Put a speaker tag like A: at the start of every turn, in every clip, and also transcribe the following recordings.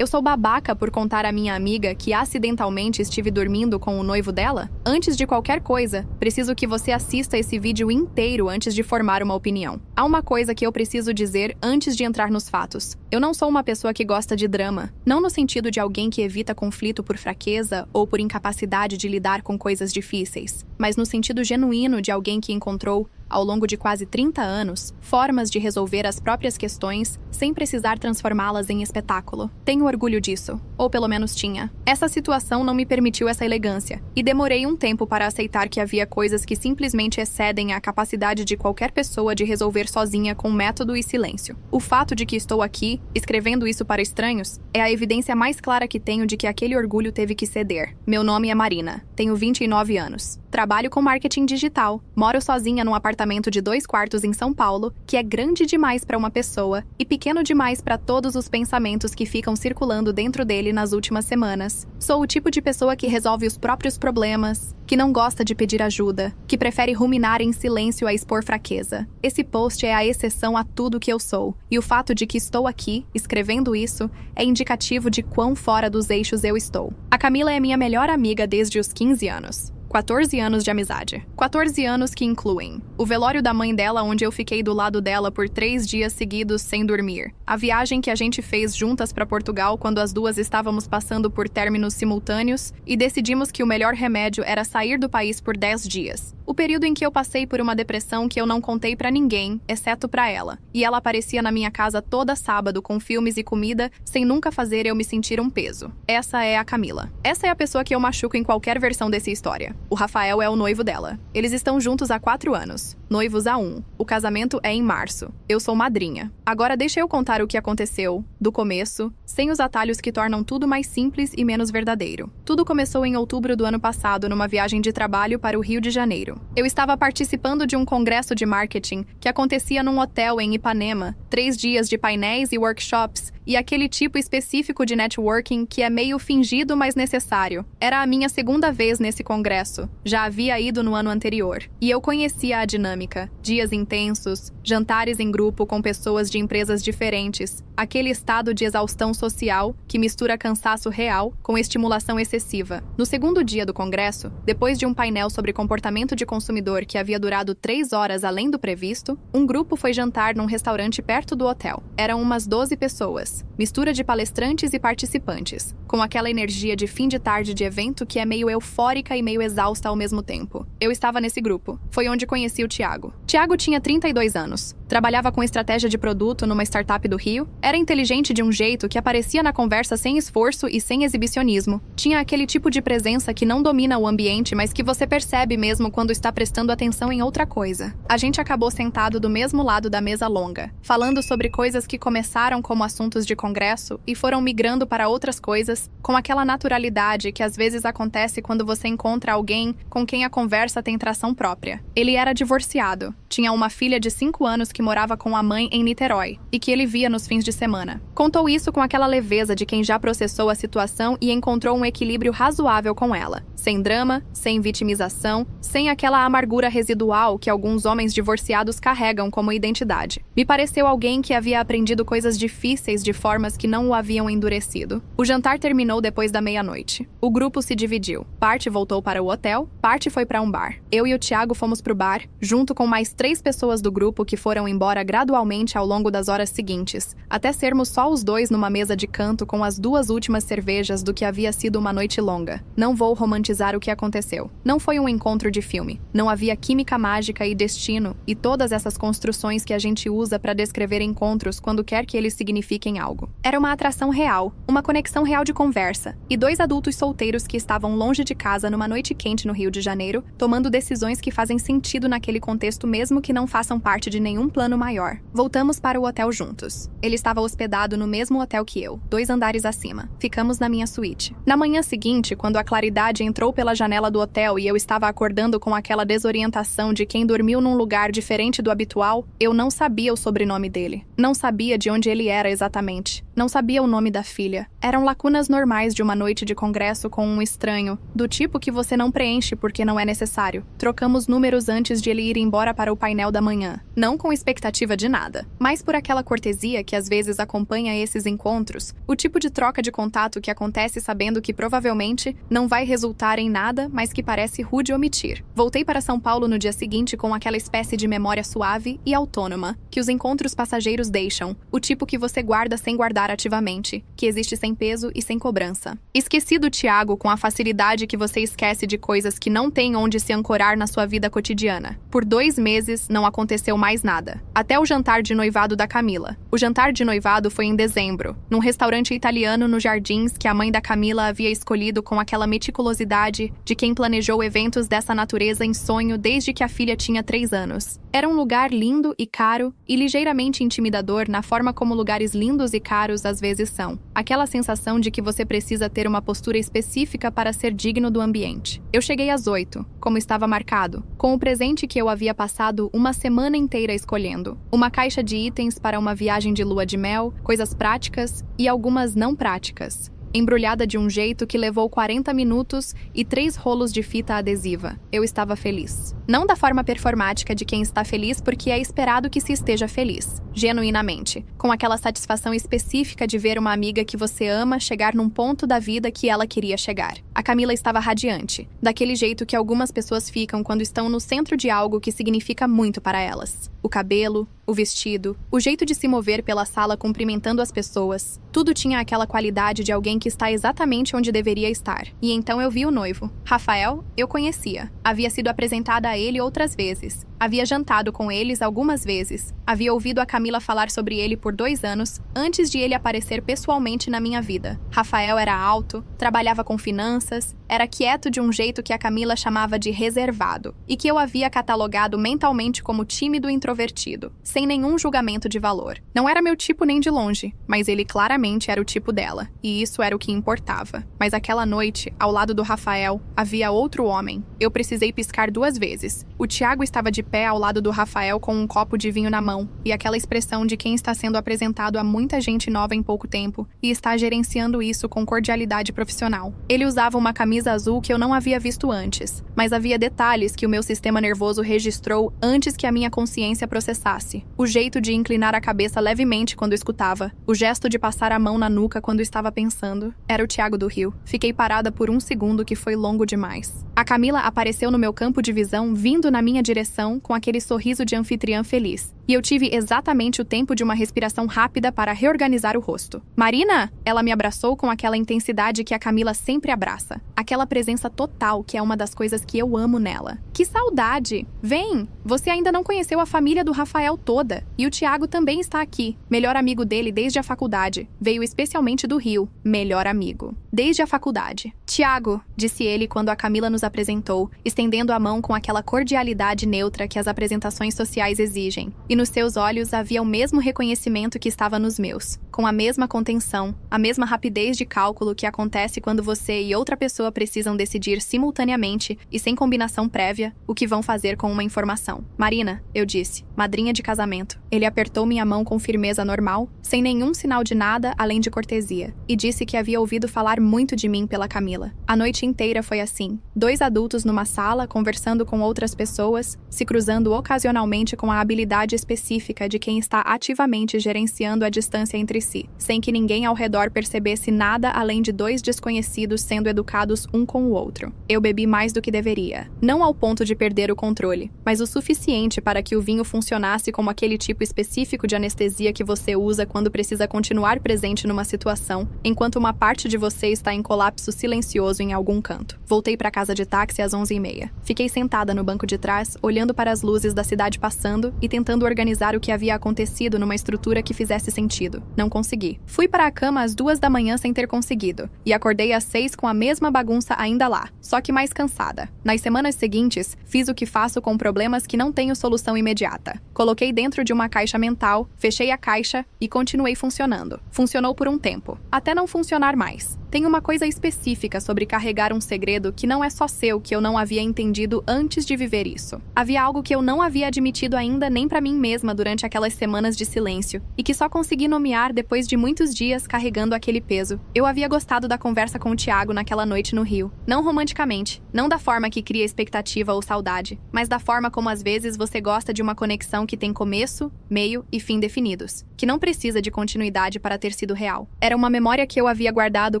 A: Eu sou babaca por contar à minha amiga que acidentalmente estive dormindo com o noivo dela? Antes de qualquer coisa, preciso que você assista esse vídeo inteiro antes de formar uma opinião. Há uma coisa que eu preciso dizer antes de entrar nos fatos. Eu não sou uma pessoa que gosta de drama, não no sentido de alguém que evita conflito por fraqueza ou por incapacidade de lidar com coisas difíceis, mas no sentido genuíno de alguém que encontrou, ao longo de quase 30 anos, formas de resolver as próprias questões sem precisar transformá-las em espetáculo. Tenho orgulho disso, ou pelo menos tinha. Essa situação não me permitiu essa elegância, e demorei um tempo para aceitar que havia coisas que simplesmente excedem a capacidade de qualquer pessoa de resolver sozinha com método e silêncio. O fato de que estou aqui, escrevendo isso para estranhos, é a evidência mais clara que tenho de que aquele orgulho teve que ceder. Meu nome é Marina, tenho 29 anos. Trabalho com marketing digital, moro sozinha num apartamento de 2 quartos em São Paulo, que é grande demais para uma pessoa e pequeno demais para todos os pensamentos que ficam circulando dentro dele nas últimas semanas. Sou o tipo de pessoa que resolve os próprios problemas, que não gosta de pedir ajuda, que prefere ruminar em silêncio a expor fraqueza. Esse post é a exceção a tudo que eu sou, e o fato de que estou aqui, escrevendo isso, é indicativo de quão fora dos eixos eu estou. A Camila é minha melhor amiga desde os 15 anos. 14 anos de amizade. 14 anos que incluem o velório da mãe dela, onde eu fiquei do lado dela por 3 dias seguidos sem dormir. A viagem que a gente fez juntas para Portugal quando as duas estávamos passando por términos simultâneos e decidimos que o melhor remédio era sair do país por 10 dias. O período em que eu passei por uma depressão que eu não contei pra ninguém, exceto pra ela. E ela aparecia na minha casa toda sábado com filmes e comida, sem nunca fazer eu me sentir um peso. Essa é a Camila. Essa é a pessoa que eu machuco em qualquer versão dessa história. O Rafael é o noivo dela. Eles estão juntos há 4 anos. Noivos há 1. O casamento é em março. Eu sou madrinha. Agora deixa eu contar o que aconteceu, do começo, sem os atalhos que tornam tudo mais simples e menos verdadeiro. Tudo começou em outubro do ano passado, numa viagem de trabalho para o Rio de Janeiro. Eu estava participando de um congresso de marketing que acontecia num hotel em Ipanema, 3 dias de painéis e workshops, e aquele tipo específico de networking que é meio fingido, mas necessário. Era a minha segunda vez nesse congresso. Já havia ido no ano anterior. E eu conhecia a dinâmica. Dias intensos, jantares em grupo com pessoas de empresas diferentes, aquele estado de exaustão social que mistura cansaço real com estimulação excessiva. No segundo dia do congresso, depois de um painel sobre comportamento de consumidor que havia durado 3 horas além do previsto, um grupo foi jantar num restaurante perto do hotel. Eram umas 12 pessoas, mistura de palestrantes e participantes, com aquela energia de fim de tarde de evento que é meio eufórica e meio exausta ao mesmo tempo. Eu estava nesse grupo. Foi onde conheci o Thiago. Thiago tinha 32 anos. Trabalhava com estratégia de produto numa startup do Rio. Era inteligente de um jeito que aparecia na conversa sem esforço e sem exibicionismo. Tinha aquele tipo de presença que não domina o ambiente, mas que você percebe mesmo quando está prestando atenção em outra coisa. A gente acabou sentado do mesmo lado da mesa longa, falando sobre coisas que começaram como assuntos de congresso e foram migrando para outras coisas, com aquela naturalidade que às vezes acontece quando você encontra alguém com quem a conversa tem tração própria. Ele era divorciado, tinha uma filha de 5 anos que morava com a mãe em Niterói e que ele via nos fins de semana. Contou isso com aquela leveza de quem já processou a situação e encontrou um equilíbrio razoável com ela. Sem drama, sem vitimização, sem aquela amargura residual que alguns homens divorciados carregam como identidade. Me pareceu alguém que havia aprendido coisas difíceis de formas que não o haviam endurecido. O jantar terminou depois da meia-noite. O grupo se dividiu. Parte voltou para o hotel, parte foi para um bar. Eu e o Thiago fomos pro bar, junto com mais 3 pessoas do grupo que foram embora gradualmente ao longo das horas seguintes, até sermos só os 2 numa mesa de canto com as 2 últimas cervejas do que havia sido uma noite longa. Não vou romantizar o que aconteceu. Não foi um encontro de filme. Não havia química mágica e destino e todas essas construções que a gente usa para descrever encontros quando quer que eles signifiquem algo. Era uma atração real, uma conexão real de conversa, e 2 adultos solteiros que estavam longe de casa numa noite quente no Rio de Janeiro, tomando decisões que fazem sentido naquele contexto mesmo que não façam parte de nenhum plano maior. Voltamos para o hotel juntos. Ele estava hospedado no mesmo hotel que eu, 2 andares acima. Ficamos na minha suíte. Na manhã seguinte, quando a claridade entrou pela janela do hotel e eu estava acordando com aquela desorientação de quem dormiu num lugar diferente do habitual, eu não sabia o sobrenome dele. Não sabia de onde ele era exatamente. Não sabia o nome da filha. Eram lacunas normais de uma noite de congresso com um estranho, do tipo que você não preenche porque não é necessário. Trocamos números antes de ele ir embora para o painel da manhã. Não com expectativa de nada, mas por aquela cortesia que às vezes acompanha esses encontros, o tipo de troca de contato que acontece sabendo que provavelmente não vai resultar em nada, mas que parece rude omitir. Voltei para São Paulo no dia seguinte com aquela espécie de memória suave e autônoma que os encontros passageiros deixam, o tipo que você guarda sem guardar ativamente, que existe sem peso e sem cobrança. Esqueci do Thiago com a facilidade que você esquece de coisas que não têm onde se ancorar na sua vida cotidiana. Por 2 meses, não aconteceu mais nada. Até o jantar de noivado da Camila. O jantar de noivado foi em dezembro, num restaurante italiano nos Jardins que a mãe da Camila havia escolhido com aquela meticulosidade de quem planejou eventos dessa natureza em sonho desde que a filha tinha 3 anos. Era um lugar lindo e caro e ligeiramente intimidador na forma como lugares lindos e caros às vezes são. Aquela sensação de que você precisa ter uma postura específica para ser digno do ambiente. Eu cheguei às 8, como estava marcado, com o presente que eu havia passado uma semana inteira escolhendo. Uma caixa de itens para uma viagem de lua de mel, coisas práticas e algumas não práticas. Embrulhada de um jeito que levou 40 minutos e 3 rolos de fita adesiva. Eu estava feliz. Não da forma performática de quem está feliz porque é esperado que se esteja feliz. Genuinamente. Com aquela satisfação específica de ver uma amiga que você ama chegar num ponto da vida que ela queria chegar. A Camila estava radiante. Daquele jeito que algumas pessoas ficam quando estão no centro de algo que significa muito para elas. O cabelo, o vestido, o jeito de se mover pela sala cumprimentando as pessoas. Tudo tinha aquela qualidade de alguém que está exatamente onde deveria estar. E então eu vi o noivo. Rafael, eu conhecia. Havia sido apresentada a ele outras vezes. Havia jantado com eles algumas vezes. Havia ouvido a Camila falar sobre ele por 2 anos, antes de ele aparecer pessoalmente na minha vida. Rafael era alto, trabalhava com finanças, era quieto de um jeito que a Camila chamava de reservado, e que eu havia catalogado mentalmente como tímido e introvertido, sem nenhum julgamento de valor. Não era meu tipo nem de longe, mas ele claramente era o tipo dela, e isso era o que importava. Mas aquela noite, ao lado do Rafael, havia outro homem. Eu precisei piscar 2 vezes. O Thiago estava de pé ao lado do Rafael com um copo de vinho na mão, e aquela expressão de quem está sendo apresentado a muita gente nova em pouco tempo e está gerenciando isso com cordialidade profissional. Ele usava uma camisa azul que eu não havia visto antes, mas havia detalhes que o meu sistema nervoso registrou antes que a minha consciência processasse. O jeito de inclinar a cabeça levemente quando escutava, o gesto de passar a mão na nuca quando estava pensando. Era o Thiago do Rio. Fiquei parada por 1 segundo que foi longo demais. A Camila apareceu no meu campo de visão, vindo na minha direção com aquele sorriso de anfitriã feliz. E eu tive exatamente o tempo de uma respiração rápida para reorganizar o rosto. Marina! Ela me abraçou com aquela intensidade que a Camila sempre abraça. Aquela presença total que é uma das coisas que eu amo nela. Que saudade! Vem! Você ainda não conheceu a família do Rafael toda. E o Thiago também está aqui. Melhor amigo dele desde a faculdade. Veio especialmente do Rio. Melhor amigo. Desde a faculdade. Thiago, disse ele quando a Camila nos apresentou, estendendo a mão com aquela cordialidade neutra que as apresentações sociais exigem. E nos seus olhos havia o mesmo reconhecimento que estava nos meus. Com a mesma contenção, a mesma rapidez de cálculo que acontece quando você e outra pessoa precisam decidir simultaneamente e sem combinação prévia o que vão fazer com uma informação. Marina, eu disse, madrinha de casamento. Ele apertou minha mão com firmeza normal, sem nenhum sinal de nada além de cortesia, e disse que havia ouvido falar muito de mim pela Camila. A noite inteira foi assim. 2 adultos numa sala, conversando com outras pessoas, se cruzando ocasionalmente com a habilidade específica de quem está ativamente gerenciando a distância entre si, sem que ninguém ao redor percebesse nada além de 2 desconhecidos sendo educados um com o outro. Eu bebi mais do que deveria. Não ao ponto de perder o controle, mas o suficiente para que o vinho funcionasse como aquele tipo específico de anestesia que você usa quando precisa continuar presente numa situação, enquanto uma parte de você está em colapso silencioso em algum canto. Voltei para casa de táxi às 11h30. Fiquei sentada no banco de trás, olhando para as luzes da cidade passando e tentando organizar o que havia acontecido numa estrutura que fizesse sentido. Não consegui. Fui para a cama às 2 da manhã sem ter conseguido, e acordei às 6 com a mesma bagunça ainda lá, só que mais cansada. Nas semanas seguintes, fiz o que faço com problemas que não tenho solução imediata. Coloquei dentro de uma caixa mental, fechei a caixa e continuei funcionando. Funcionou por um tempo, até não funcionar mais. Tem uma coisa específica sobre carregar um segredo que não é só seu que eu não havia entendido antes de viver isso. Havia algo que eu não havia admitido ainda nem pra mim mesma durante aquelas semanas de silêncio, e que só consegui nomear depois de muitos dias carregando aquele peso. Eu havia gostado da conversa com o Thiago naquela noite no Rio. Não romanticamente, não da forma que cria expectativa ou saudade, mas da forma como às vezes você gosta de uma conexão que tem começo, meio e fim definidos, que não precisa de continuidade para ter sido real. Era uma memória que eu havia guardado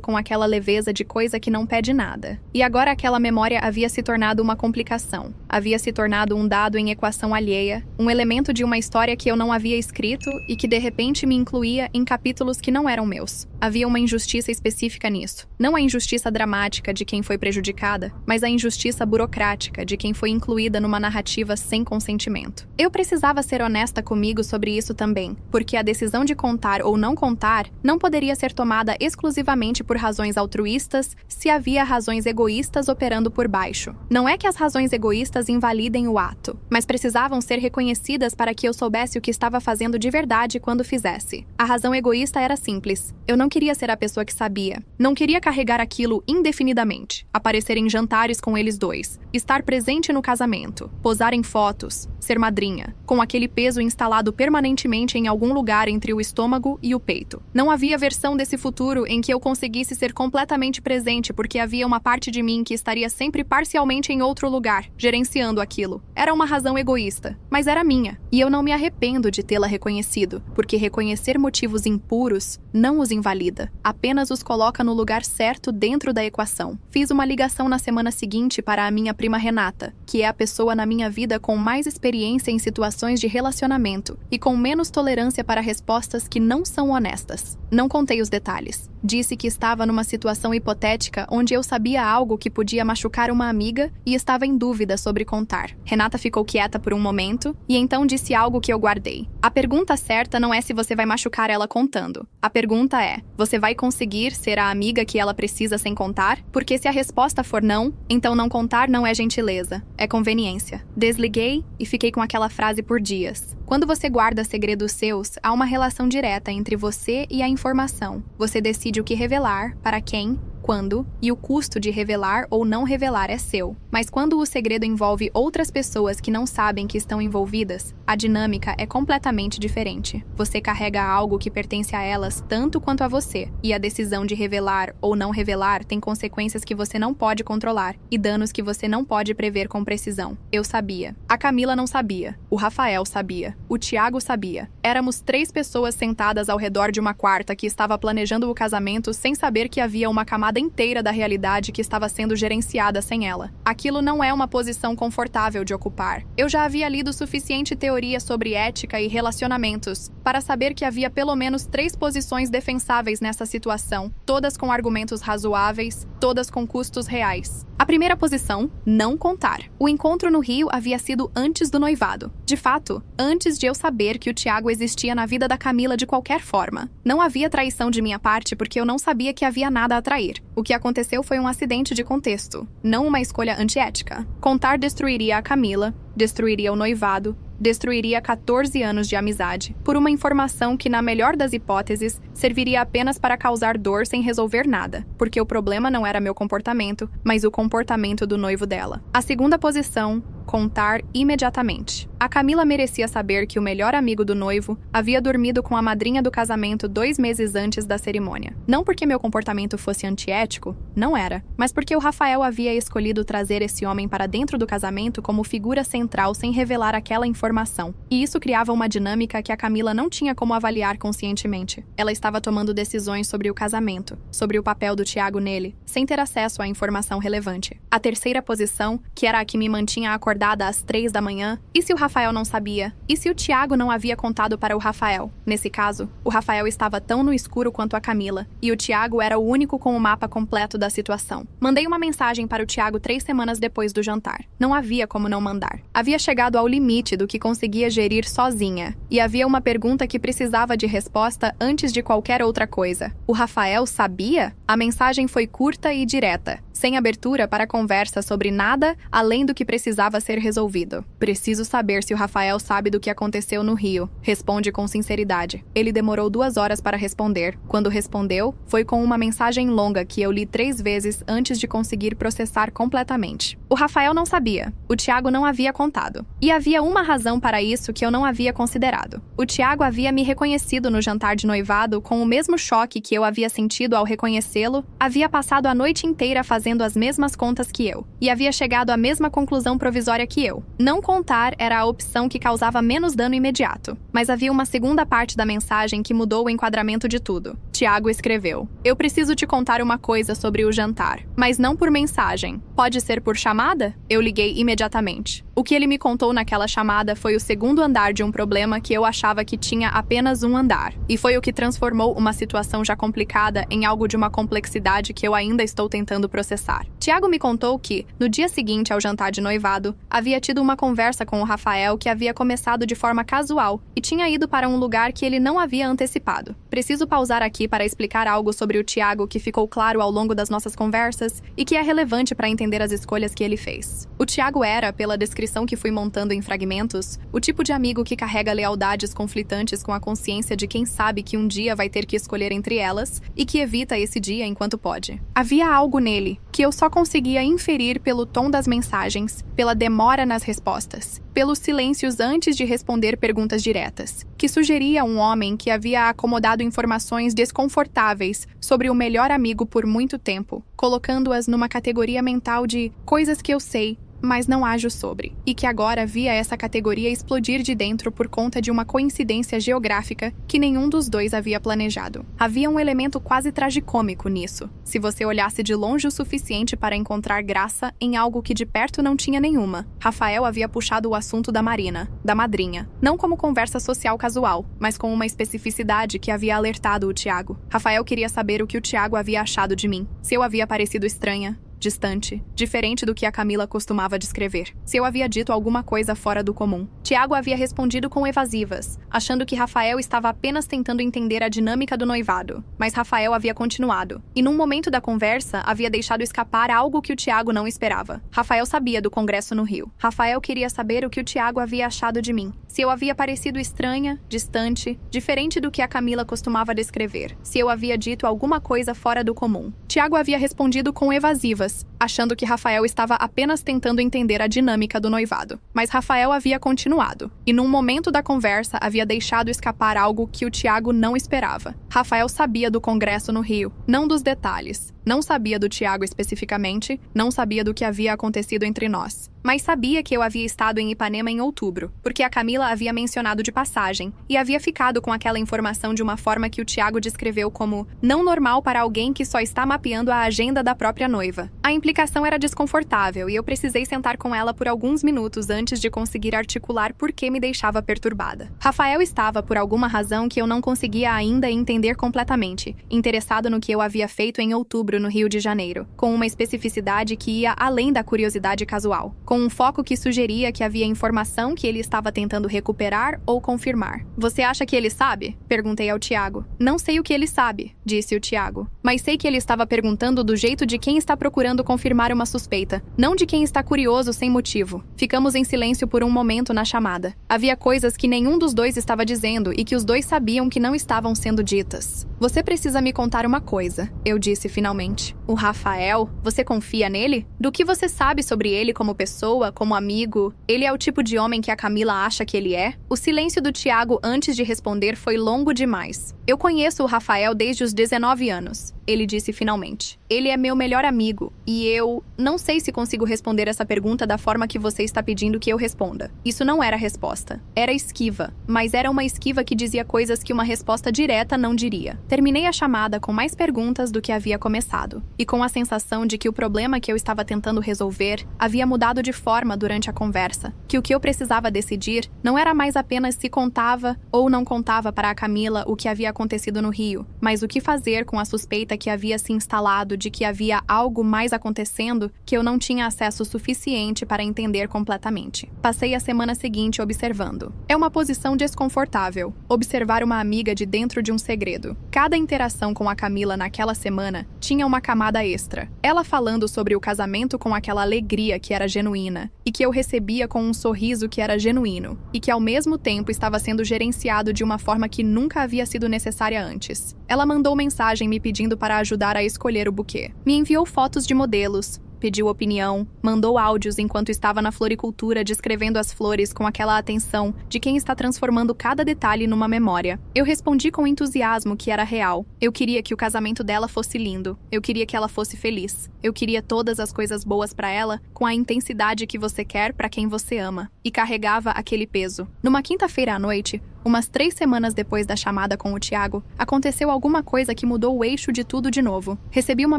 A: com aquela leveza de coisa que não pede nada. E agora aquela memória havia se tornado uma complicação. Havia se tornado um dado em equação alheia, um elemento de uma história que eu não havia escrito e que de repente me incluía em capítulos que não eram meus. Havia uma injustiça específica nisso. Não a injustiça dramática de quem foi prejudicada, mas a injustiça burocrática de quem foi incluída numa narrativa sem consentimento. Eu precisava ser honesta comigo sobre isso também, porque a decisão de contar ou não contar não poderia ser tomada exclusivamente por razões altruístas se havia razões egoístas operando por baixo. Não é que as razões egoístas invalidem o ato, mas precisavam ser reconhecidas para que eu soubesse o que estava fazendo de verdade quando fizesse. A razão egoísta era simples. Eu não queria ser a pessoa que sabia. Não queria carregar aquilo indefinidamente, aparecer em jantares com eles dois, estar presente no casamento, posar em fotos, ser madrinha, com aquele peso instalado permanentemente em algum lugar entre o estômago e o peito. Não havia versão desse futuro em que eu conseguisse ser completamente presente porque havia uma parte de mim que estaria sempre parcialmente em outro lugar, gerenciando aquilo. Era uma razão egoísta, mas era minha, e eu não me arrependo de tê-la reconhecido, porque reconhecer motivos impuros não os invalida, apenas os coloca no lugar certo dentro da equação. Fiz uma ligação na semana seguinte para a minha prima Renata, que é a pessoa na minha vida com mais experiência em situações de relacionamento e com menos tolerância para respostas que não são honestas. Não contei os detalhes. Disse que estava numa situação hipotética onde eu sabia algo que podia machucar uma amiga e estava em dúvida sobre contar. Renata ficou quieta por um momento e então disse algo que eu guardei. A pergunta certa não é se você vai machucar ela contando. A pergunta é: você vai conseguir ser a amiga que ela precisa sem contar? Porque se a resposta for não, então não contar não é gentileza, é conveniência. Desliguei e fiquei com aquela frase por dias. Quando você guarda segredos seus, há uma relação direta entre você e a informação. Você decide o que revelar, para quem, quando, e o custo de revelar ou não revelar é seu. Mas quando o segredo envolve outras pessoas que não sabem que estão envolvidas, a dinâmica é completamente diferente. Você carrega algo que pertence a elas tanto quanto a você, e a decisão de revelar ou não revelar tem consequências que você não pode controlar e danos que você não pode prever com precisão. Eu sabia. A Camila não sabia. O Rafael sabia. O Thiago sabia. Éramos 3 pessoas sentadas ao redor de uma quarta que estava planejando o casamento sem saber que havia uma camada inteira da realidade que estava sendo gerenciada sem ela. Aquilo não é uma posição confortável de ocupar. Eu já havia lido suficiente teoria sobre ética e relacionamentos para saber que havia pelo menos 3 posições defensáveis nessa situação, todas com argumentos razoáveis, todas com custos reais. A primeira posição, não contar. O encontro no Rio havia sido antes do noivado. De fato, antes de eu saber que o Thiago existia na vida da Camila de qualquer forma. Não havia traição de minha parte porque eu não sabia que havia nada a trair. O que aconteceu foi um acidente de contexto, não uma escolha antiética. Contar destruiria a Camila, destruiria o noivado, destruiria 14 anos de amizade, por uma informação que, na melhor das hipóteses, serviria apenas para causar dor sem resolver nada, porque o problema não era meu comportamento, mas o comportamento do noivo dela. A segunda posição, contar imediatamente. A Camila merecia saber que o melhor amigo do noivo havia dormido com a madrinha do casamento 2 meses antes da cerimônia. Não porque meu comportamento fosse antiético, não era, mas porque o Rafael havia escolhido trazer esse homem para dentro do casamento como figura central sem revelar aquela informação. E isso criava uma dinâmica que a Camila não tinha como avaliar conscientemente. Ela estava tomando decisões sobre o casamento, sobre o papel do Thiago nele, sem ter acesso à informação relevante. A terceira posição, que era a que me mantinha acordada às 3 da manhã, e se o Rafael não sabia? E se o Thiago não havia contado para o Rafael? Nesse caso, o Rafael estava tão no escuro quanto a Camila, e o Thiago era o único com o mapa completo da situação. Mandei uma mensagem para o Thiago 3 semanas depois do jantar. Não havia como não mandar. Havia chegado ao limite do que conseguia gerir sozinha, e havia uma pergunta que precisava de resposta antes de qualquer outra coisa. O Rafael sabia? A mensagem foi curta e direta, sem abertura para conversa sobre nada além do que precisava ser ser resolvido. Preciso saber se o Rafael sabe do que aconteceu no Rio. Responde com sinceridade. Ele demorou 2 horas para responder. Quando respondeu, foi com uma mensagem longa que eu li 3 vezes antes de conseguir processar completamente. O Rafael não sabia. O Thiago não havia contado. E havia uma razão para isso que eu não havia considerado. O Thiago havia me reconhecido no jantar de noivado com o mesmo choque que eu havia sentido ao reconhecê-lo, havia passado a noite inteira fazendo as mesmas contas que eu, e havia chegado à mesma conclusão provisória que eu. Não contar era a opção que causava menos dano imediato. Mas havia uma segunda parte da mensagem que mudou o enquadramento de tudo. Thiago escreveu: "Eu preciso te contar uma coisa sobre o jantar, mas não por mensagem. Pode ser por chamada?" Eu liguei imediatamente. O que ele me contou naquela chamada foi o segundo andar de um problema que eu achava que tinha apenas um andar. E foi o que transformou uma situação já complicada em algo de uma complexidade que eu ainda estou tentando processar. Thiago me contou que, no dia seguinte ao jantar de noivado, havia tido uma conversa com o Rafael que havia começado de forma casual e tinha ido para um lugar que ele não havia antecipado. Preciso pausar aqui para explicar algo sobre o Thiago que ficou claro ao longo das nossas conversas e que é relevante para entender as escolhas que ele fez. O Thiago era, pela descrição que fui montando em fragmentos, o tipo de amigo que carrega lealdades conflitantes com a consciência de quem sabe que um dia vai ter que escolher entre elas e que evita esse dia enquanto pode. Havia algo nele que eu só conseguia inferir pelo tom das mensagens, pela demora nas respostas, pelos silêncios antes de responder perguntas diretas, que sugeria um homem que havia acomodado informações desconfortáveis sobre o melhor amigo por muito tempo, colocando-as numa categoria mental de coisas que eu sei, mas não ajo sobre, e que agora via essa categoria explodir de dentro por conta de uma coincidência geográfica que nenhum dos dois havia planejado. Havia um elemento quase tragicômico nisso, se você olhasse de longe o suficiente para encontrar graça em algo que de perto não tinha nenhuma. Rafael havia puxado o assunto da Marina, da madrinha, não como conversa social casual, mas com uma especificidade que havia alertado o Thiago. Rafael queria saber o que o Thiago havia achado de mim, se eu havia parecido estranha, distante, diferente do que a Camila costumava descrever. Se eu havia dito alguma coisa fora do comum. Thiago havia respondido com evasivas, achando que Rafael estava apenas tentando entender a dinâmica do noivado. Mas Rafael havia continuado, e num momento da conversa havia deixado escapar algo que o Thiago não esperava. Rafael sabia do congresso no Rio. Rafael queria saber o que o Thiago havia achado de mim. Se eu havia parecido estranha, distante, diferente do que a Camila costumava descrever. Se eu havia dito alguma coisa fora do comum. Thiago havia respondido com evasivas, achando que Rafael estava apenas tentando entender a dinâmica do noivado. Mas Rafael havia continuado, e num momento da conversa havia deixado escapar algo que o Thiago não esperava. Rafael sabia do congresso no Rio, não dos detalhes. Não sabia do Thiago especificamente, não sabia do que havia acontecido entre nós. Mas sabia que eu havia estado em Ipanema em outubro, porque a Camila havia mencionado de passagem, e havia ficado com aquela informação de uma forma que o Thiago descreveu como não normal para alguém que só está mapeando a agenda da própria noiva. A implicação era desconfortável e eu precisei sentar com ela por alguns minutos antes de conseguir articular por que me deixava perturbada. Rafael estava, por alguma razão que eu não conseguia ainda entender completamente, interessado no que eu havia feito em outubro no Rio de Janeiro, com uma especificidade que ia além da curiosidade casual, com um foco que sugeria que havia informação que ele estava tentando recuperar ou confirmar. "Você acha que ele sabe?" Perguntei ao Thiago. "Não sei o que ele sabe", disse o Thiago, "mas sei que ele estava perguntando do jeito de quem está procurando confirmar uma suspeita, não de quem está curioso sem motivo." Ficamos em silêncio por um momento na chamada. Havia coisas que nenhum dos dois estava dizendo e que os dois sabiam que não estavam sendo ditas. "Você precisa me contar uma coisa", eu disse finalmente. "O Rafael, você confia nele? Do que você sabe sobre ele como pessoa, como amigo? Ele é o tipo de homem que a Camila acha que ele é?" O silêncio do Thiago antes de responder foi longo demais. "Eu conheço o Rafael desde os 19 anos", ele disse finalmente. "Ele é meu melhor amigo, e eu não sei se consigo responder essa pergunta da forma que você está pedindo que eu responda." Isso não era resposta. Era esquiva, mas era uma esquiva que dizia coisas que uma resposta direta não diria. Terminei a chamada com mais perguntas do que havia começado, e com a sensação de que o problema que eu estava tentando resolver havia mudado de forma durante a conversa, que o que eu precisava decidir não era mais apenas se contava ou não contava para a Camila o que havia acontecido acontecido no Rio, mas o que fazer com a suspeita que havia se instalado de que havia algo mais acontecendo que eu não tinha acesso suficiente para entender completamente. Passei a semana seguinte observando. É uma posição desconfortável, observar uma amiga de dentro de um segredo. Cada interação com a Camila naquela semana tinha uma camada extra. Ela falando sobre o casamento com aquela alegria que era genuína, e que eu recebia com um sorriso que era genuíno, e que ao mesmo tempo estava sendo gerenciado de uma forma que nunca havia sido necessária antes. Ela mandou mensagem me pedindo para ajudar a escolher o buquê. Me enviou fotos de modelos, pediu opinião, mandou áudios enquanto estava na floricultura descrevendo as flores com aquela atenção de quem está transformando cada detalhe numa memória. Eu respondi com entusiasmo que era real. Eu queria que o casamento dela fosse lindo. Eu queria que ela fosse feliz. Eu queria todas as coisas boas para ela com a intensidade que você quer para quem você ama. E carregava aquele peso. Numa quinta-feira à noite, umas 3 semanas depois da chamada com o Thiago, aconteceu alguma coisa que mudou o eixo de tudo de novo. Recebi uma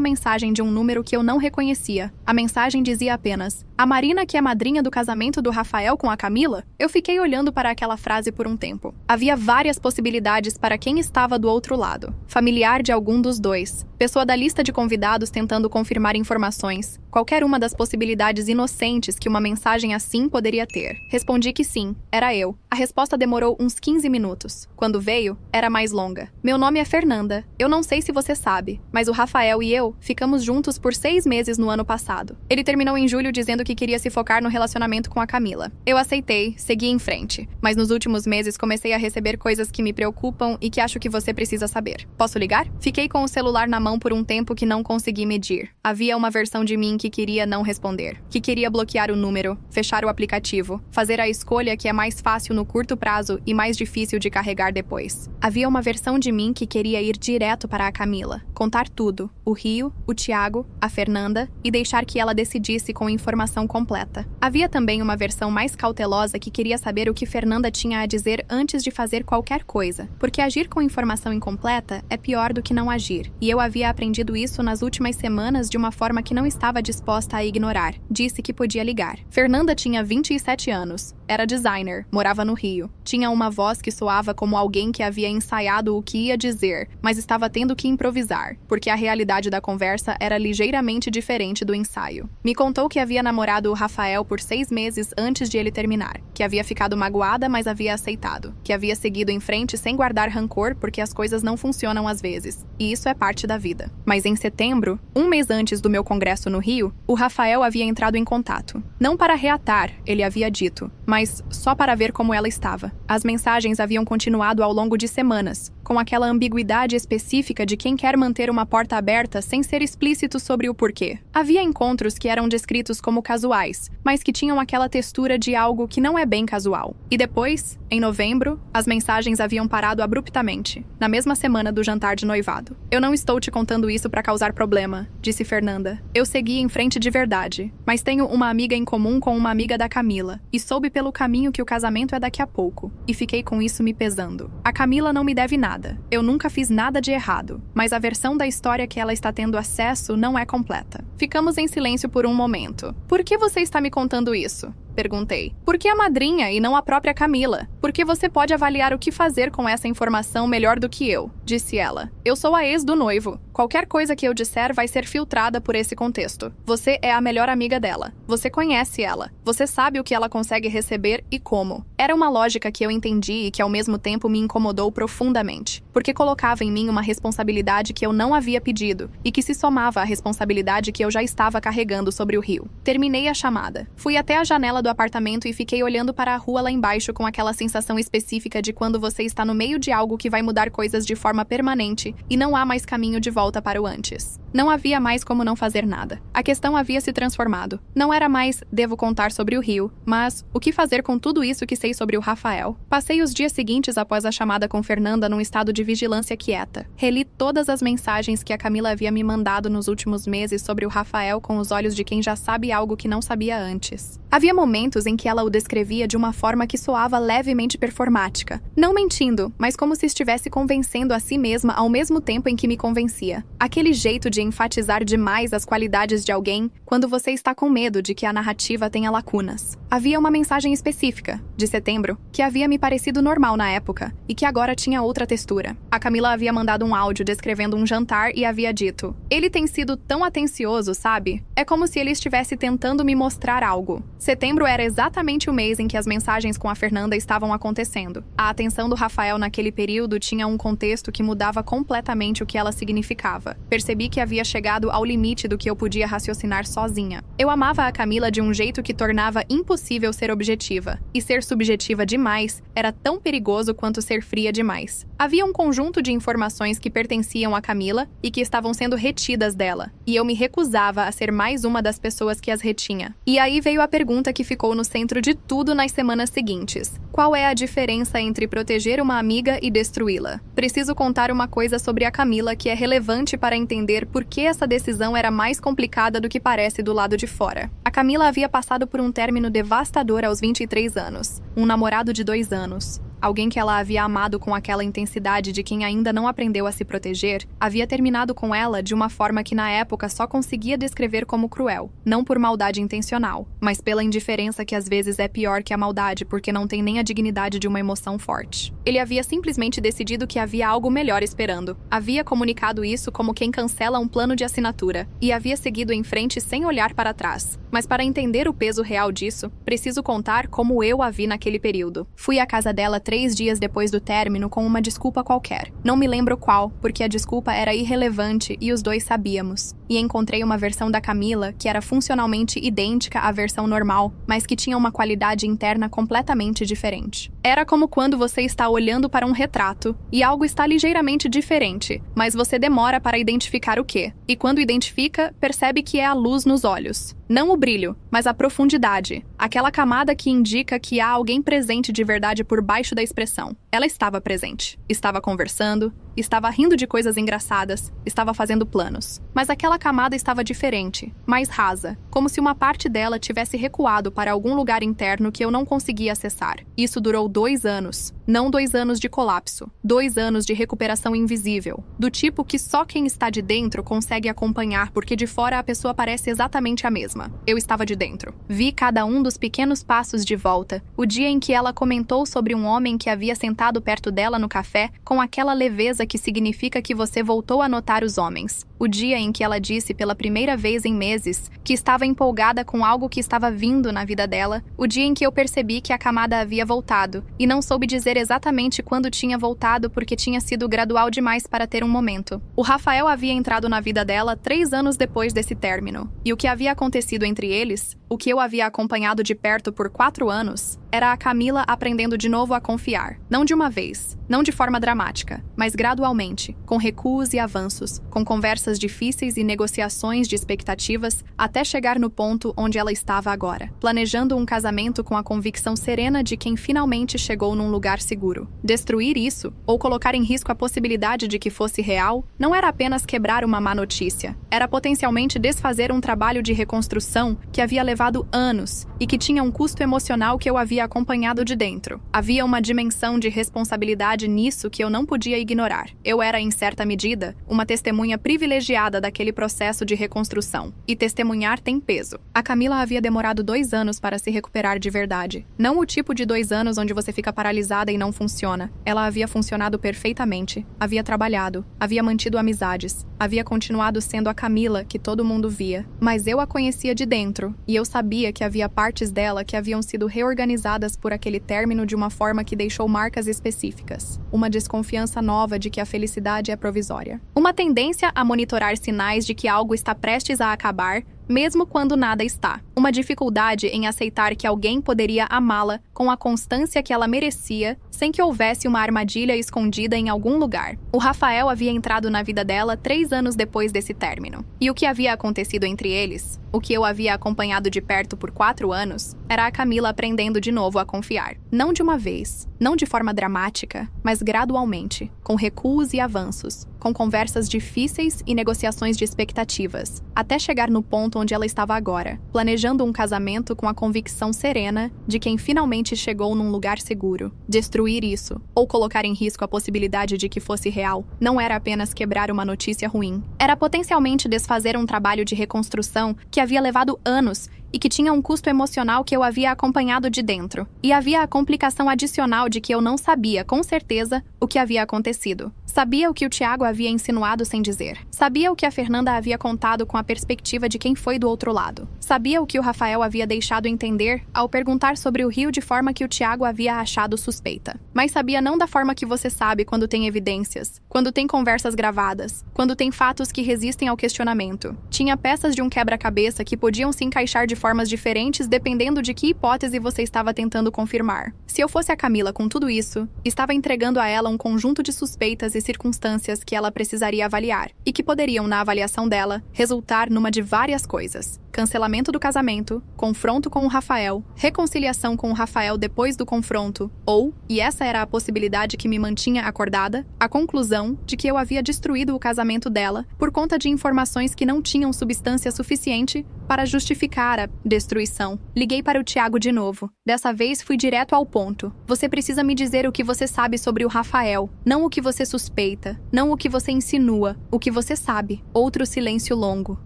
A: mensagem de um número que eu não reconhecia. A mensagem dizia apenas: "A Marina que é madrinha do casamento do Rafael com a Camila?" Eu fiquei olhando para aquela frase por um tempo. Havia várias possibilidades para quem estava do outro lado. Familiar de algum dos dois. Pessoa da lista de convidados tentando confirmar informações. Qualquer uma das possibilidades inocentes que uma mensagem assim poderia ter. Respondi que sim, era eu. A resposta demorou uns 15 minutos. Quando veio, era mais longa. "Meu nome é Fernanda. Eu não sei se você sabe, mas o Rafael e eu ficamos juntos por 6 meses no ano passado. Ele terminou em julho dizendo que queria se focar no relacionamento com a Camila. Eu aceitei, segui em frente. Mas nos últimos meses comecei a receber coisas que me preocupam e que acho que você precisa saber. Posso ligar?" Fiquei com o celular na mão por um tempo que não consegui medir. Havia uma versão de mim que queria não responder, que queria bloquear o número, fechar o aplicativo, fazer a escolha que é mais fácil no curto prazo e mais difícil de carregar depois. Havia uma versão de mim que queria ir direto para a Camila, contar tudo, o Rio, o Thiago, a Fernanda, e deixar que ela decidisse com informação completa. Havia também uma versão mais cautelosa que queria saber o que Fernanda tinha a dizer antes de fazer qualquer coisa, porque agir com informação incompleta é pior do que não agir, e eu havia aprendido isso nas últimas semanas de uma forma que não estava disposta a ignorar. Disse que podia ligar. Fernanda tinha 27 anos, era designer, morava no Rio. Tinha uma voz que soava como alguém que havia ensaiado o que ia dizer, mas estava tendo que improvisar, porque a realidade da conversa era ligeiramente diferente do ensaio. Me contou que havia namorado o Rafael por 6 meses antes de ele terminar, que havia ficado magoada, mas havia aceitado, que havia seguido em frente sem guardar rancor porque as coisas não funcionam às vezes, e isso é parte da vida. Mas em setembro, um mês antes do meu congresso no Rio, o Rafael havia entrado em contato. Não para reatar, ele havia dito, mas só para ver como ela estava. As mensagens haviam continuado ao longo de semanas, com aquela ambiguidade específica de quem quer manter uma porta aberta sem ser explícito sobre o porquê. Havia encontros que eram descritos como casuais, mas que tinham aquela textura de algo que não é bem casual. E depois, em novembro, as mensagens haviam parado abruptamente, na mesma semana do jantar de noivado. "Eu não estou te contando isso para causar problema", disse Fernanda. "Eu segui em frente de verdade, mas tenho uma amiga em comum com uma amiga da Camila, e soube pelo caminho que o casamento é daqui a pouco, e fiquei com isso me pesando. A Camila não me deve nada. Eu nunca fiz nada de errado, mas a versão da história que ela está tendo acesso não é completa." Ficamos em silêncio por um momento. "Por que você está me contando isso?" perguntei. "Por que a madrinha e não a própria Camila? Porque você pode avaliar o que fazer com essa informação melhor do que eu", disse ela. "Eu sou a ex do noivo. Qualquer coisa que eu disser vai ser filtrada por esse contexto. Você é a melhor amiga dela. Você conhece ela. Você sabe o que ela consegue receber e como." Era uma lógica que eu entendi e que ao mesmo tempo me incomodou profundamente, porque colocava em mim uma responsabilidade que eu não havia pedido e que se somava à responsabilidade que eu já estava carregando sobre o Rio. Terminei a chamada. Fui até a janela do apartamento e fiquei olhando para a rua lá embaixo com aquela sensação específica de quando você está no meio de algo que vai mudar coisas de forma permanente e não há mais caminho de volta para o antes. Não havia mais como não fazer nada. A questão havia se transformado. Não era mais "devo contar sobre o Rio", mas "o que fazer com tudo isso que sei sobre o Rafael?" Passei os dias seguintes após a chamada com Fernanda num estado de vigilância quieta. Reli todas as mensagens que a Camila havia me mandado nos últimos meses sobre o Rafael com os olhos de quem já sabe algo que não sabia antes. Havia momentos momentos em que ela o descrevia de uma forma que soava levemente performática. Não mentindo, mas como se estivesse convencendo a si mesma ao mesmo tempo em que me convencia. Aquele jeito de enfatizar demais as qualidades de alguém quando você está com medo de que a narrativa tenha lacunas. Havia uma mensagem específica, de setembro, que havia me parecido normal na época e que agora tinha outra textura. A Camila havia mandado um áudio descrevendo um jantar e havia dito: "Ele tem sido tão atencioso, sabe? É como se ele estivesse tentando me mostrar algo." Setembro era exatamente o mês em que as mensagens com a Fernanda estavam acontecendo. A atenção do Rafael naquele período tinha um contexto que mudava completamente o que ela significava. Percebi que havia chegado ao limite do que eu podia raciocinar sozinha. Eu amava a Camila de um jeito que tornava impossível ser objetiva. E ser subjetiva demais era tão perigoso quanto ser fria demais. Havia um conjunto de informações que pertenciam a Camila e que estavam sendo retidas dela. E eu me recusava a ser mais uma das pessoas que as retinha. E aí veio a pergunta que ficou no centro de tudo nas semanas seguintes. Qual é a diferença entre proteger uma amiga e destruí-la? Preciso contar uma coisa sobre a Camila que é relevante para entender por que essa decisão era mais complicada do que parece do lado de fora. A Camila havia passado por um término devastador aos 23 anos. Um namorado de 2 anos. Alguém que ela havia amado com aquela intensidade de quem ainda não aprendeu a se proteger, havia terminado com ela de uma forma que na época só conseguia descrever como cruel. Não por maldade intencional, mas pela indiferença que às vezes é pior que a maldade porque não tem nem a dignidade de uma emoção forte. Ele havia simplesmente decidido que havia algo melhor esperando. Havia comunicado isso como quem cancela um plano de assinatura, e havia seguido em frente sem olhar para trás. Mas para entender o peso real disso, preciso contar como eu a vi naquele período. Fui à casa dela 3 dias depois do término com uma desculpa qualquer. Não me lembro qual, porque a desculpa era irrelevante e os dois sabíamos. E encontrei uma versão da Camila que era funcionalmente idêntica à versão normal, mas que tinha uma qualidade interna completamente diferente. Era como quando você está olhando para um retrato e algo está ligeiramente diferente, mas você demora para identificar o quê. E quando identifica, percebe que é a luz nos olhos. Não o brilho, mas a profundidade. Aquela camada que indica que há alguém presente de verdade por baixo da expressão. Ela estava presente. Estava conversando, estava rindo de coisas engraçadas, estava fazendo planos. Mas aquela camada estava diferente, mais rasa, como se uma parte dela tivesse recuado para algum lugar interno que eu não conseguia acessar. Isso durou 2 anos. Não 2 anos de colapso. 2 anos de recuperação invisível. Do tipo que só quem está de dentro consegue acompanhar porque de fora a pessoa parece exatamente a mesma. Eu estava de dentro. Vi cada um dos pequenos passos de volta. O dia em que ela comentou sobre um homem que havia sentado perto dela no café com aquela leveza que significa que você voltou a notar os homens. O dia em que ela disse pela primeira vez em meses que estava empolgada com algo que estava vindo na vida dela. O dia em que eu percebi que a camada havia voltado e não soube dizer exatamente quando tinha voltado porque tinha sido gradual demais para ter um momento. O Rafael havia entrado na vida dela 3 anos depois desse término. E o que havia acontecido entre eles, o que eu havia acompanhado de perto por 4 anos, era a Camila aprendendo de novo a confiar. Não de uma vez, não de forma dramática, mas gradualmente, com recuos e avanços, com conversas difíceis e negociações de expectativas, até chegar no ponto onde ela estava agora, planejando um casamento com a convicção serena de quem finalmente chegou num lugar seguro. Destruir isso, ou colocar em risco a possibilidade de que fosse real, não era apenas quebrar uma má notícia, era potencialmente desfazer um trabalho de reconstrução que havia levado anos e que tinha um custo emocional que eu havia acompanhado de dentro. Havia uma dimensão de responsabilidade nisso que eu não podia ignorar. Eu era, em certa medida, uma testemunha privilegiada daquele processo de reconstrução. E testemunhar tem peso. A Camila havia demorado 2 anos para se recuperar de verdade. Não o tipo de 2 anos onde você fica paralisada e não funciona. Ela havia funcionado perfeitamente. Havia trabalhado. Havia mantido amizades. Havia continuado sendo a Camila que todo mundo via. Mas eu a conhecia de dentro. E eu sabia que havia partes dela que haviam sido reorganizadas por aquele término de uma forma que deixou marcas específicas. Uma desconfiança nova de que a felicidade é provisória. Uma tendência a monitorar sinais de que algo está prestes a acabar, mesmo quando nada está. Uma dificuldade em aceitar que alguém poderia amá-la com com a constância que ela merecia, sem que houvesse uma armadilha escondida em algum lugar. O Rafael havia entrado na vida dela 3 anos depois desse término. E o que havia acontecido entre eles, o que eu havia acompanhado de perto por 4 anos, era a Camila aprendendo de novo a confiar. Não de uma vez, não de forma dramática, mas gradualmente, com recuos e avanços, com conversas difíceis e negociações de expectativas, até chegar no ponto onde ela estava agora, planejando um casamento com a convicção serena de quem finalmente chegou num lugar seguro. Destruir isso, ou colocar em risco a possibilidade de que fosse real, não era apenas quebrar uma notícia ruim. Era potencialmente desfazer um trabalho de reconstrução que havia levado anos e que tinha um custo emocional que eu havia acompanhado de dentro. E havia a complicação adicional de que eu não sabia, com certeza, o que havia acontecido. Sabia o que o Thiago havia insinuado sem dizer. Sabia o que a Fernanda havia contado com a perspectiva de quem foi do outro lado. Sabia o que o Rafael havia deixado entender ao perguntar sobre o Rio de forma que o Thiago havia achado suspeita. Mas sabia não da forma que você sabe quando tem evidências, quando tem conversas gravadas, quando tem fatos que resistem ao questionamento. Tinha peças de um quebra-cabeça que podiam se encaixar de formas diferentes dependendo de que hipótese você estava tentando confirmar. Se eu fosse a Camila com tudo isso, estava entregando a ela um conjunto de suspeitas e circunstâncias que ela precisaria avaliar, e que poderiam, na avaliação dela, resultar numa de várias coisas. Cancelamento do casamento, confronto com o Rafael, reconciliação com o Rafael depois do confronto, ou, e essa era a possibilidade que me mantinha acordada, a conclusão de que eu havia destruído o casamento dela por conta de informações que não tinham substância suficiente para justificar a destruição. Liguei para o Thiago de novo. Dessa vez fui direto ao ponto. Você precisa me dizer o que você sabe sobre o Rafael, não o que você suspeita, não o que você insinua, o que você sabe. Outro silêncio longo.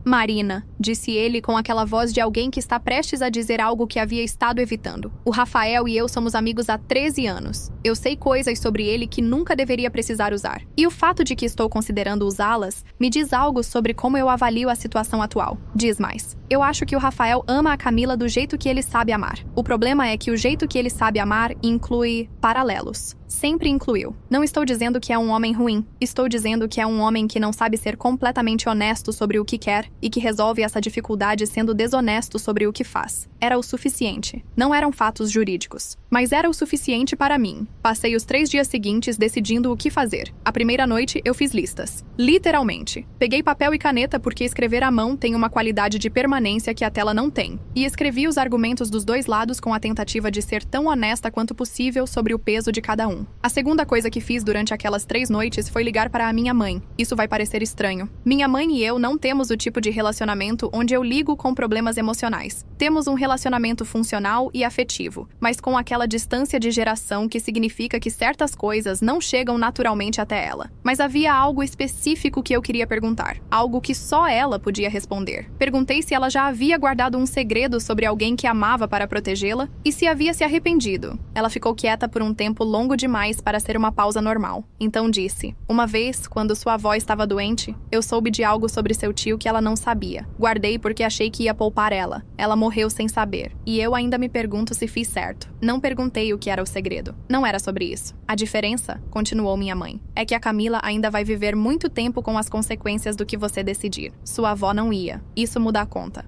A: Marina, disse ele com aquela voz de alguém que está prestes a dizer algo que havia estado evitando. O Rafael e eu somos amigos há 13 anos. Eu sei coisas sobre ele que nunca deveria precisar usar. E o fato de que estou considerando usá-las me diz algo sobre como eu avalio a situação atual. Diz mais. Eu acho que o Rafael ama a Camila do jeito que ele sabe amar. O problema é que o jeito que ele sabe amar inclui paralelos. Sempre incluiu. Não estou dizendo que é um homem ruim. Estou dizendo que é um homem que não sabe ser completamente honesto sobre o que quer e que resolve essa dificuldade sendo desonesto sobre o que faz. Era o suficiente. Não eram fatos jurídicos. Mas era o suficiente para mim. Passei os 3 dias seguintes decidindo o que fazer. A primeira noite eu fiz listas. Literalmente. Peguei papel e caneta porque escrever à mão tem uma qualidade de permanência que a tela não tem. E escrevi os argumentos dos dois lados com a tentativa de ser tão honesta quanto possível sobre o peso de cada um. A segunda coisa que fiz durante aquelas 3 noites foi ligar para a minha mãe. Isso vai parecer estranho. Minha mãe e eu não temos o tipo de relacionamento onde eu ligo com problemas emocionais. Temos um relacionamento funcional e afetivo, mas com aquela distância de geração que significa que certas coisas não chegam naturalmente até ela. Mas havia algo específico que eu queria perguntar, algo que só ela podia responder. Perguntei se ela já havia guardado um segredo sobre alguém que amava para protegê-la e se havia se arrependido. Ela ficou quieta por um tempo longo demais para ser uma pausa normal. Então disse: uma vez, quando sua avó estava doente, eu soube de algo sobre seu tio que ela não sabia. Guardei porque achei que ia poupar ela. Ela morreu sem saber. E eu ainda me pergunto se fiz certo. Não perguntei o que era o segredo. Não era sobre isso. A diferença, continuou minha mãe, é que a Camila ainda vai viver muito tempo com as consequências do que você decidir. Sua avó não ia. Isso muda a conta.